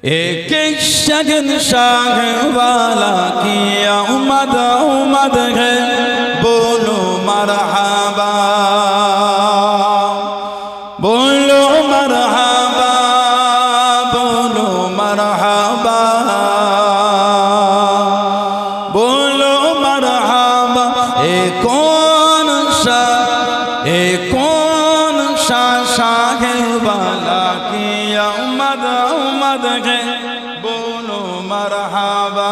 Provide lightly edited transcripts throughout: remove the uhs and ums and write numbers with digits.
एक शहंशाह वाला की आमद आमद है, बोलो मरहबा, बोलो मरहबा, बोलो मरहबा, बोलो मरहबा। कौन सा शाह वाला की आमद आमद है, बोलो मरहबा,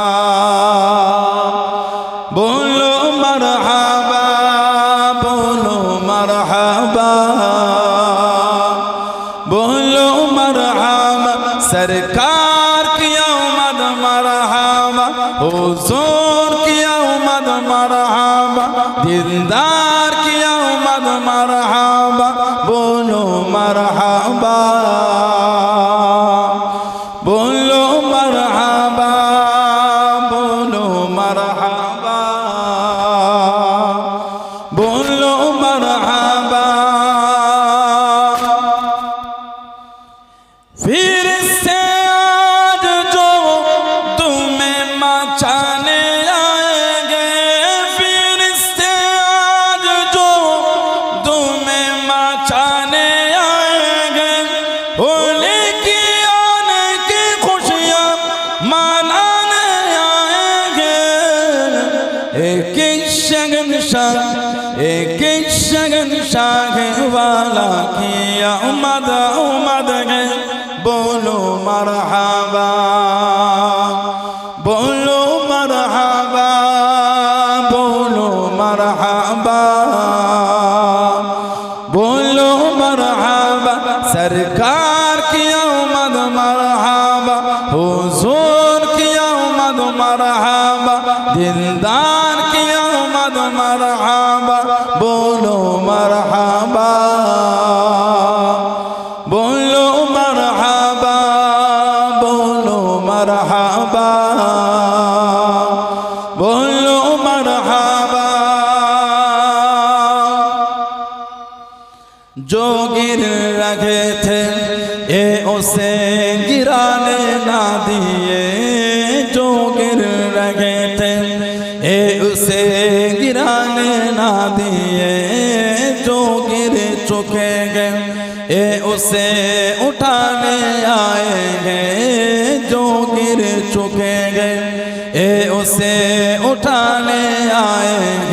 बोलो मरहबा, बोलो मरहबा, बोलो मरहबा। सरकार की आमद मरहबा, हुजूर की आमद मरहबा, दिलदार की आमद मरहबा, बोलो मरहबा, बोलो मरहबा, बोलो मरहबा, बोलो मरहबा। फिर से आज जो तुम्हें मचाने आएंगे, फिर से आज जो तुम्हें मचाने आएंगे, होली की आने की खुशियाँ मनाने आएंगे। एक शहंशाह वाला की आमद आमद है, बोलो मरहबा, बोलो मरहबा, बोलो मरहबा, बोलो मरहबा। सरकार की आमद मरहबा, हुजूर की आमद मरहबा, दिलदार की आमद मरहबा, बोलो मरहबा, बोलो मरहबा, बोलो मरहबा, बोलो मरहबा। जो गिर रहे थे ये उसे गिराने ना दिए, जो गिर रहे थे ये उसे गिराने ना दिए, जो गिर चुके गए ये उसे उठाने आएंगे, जो गिर चुके गए ये उसे उठाने आएंगे।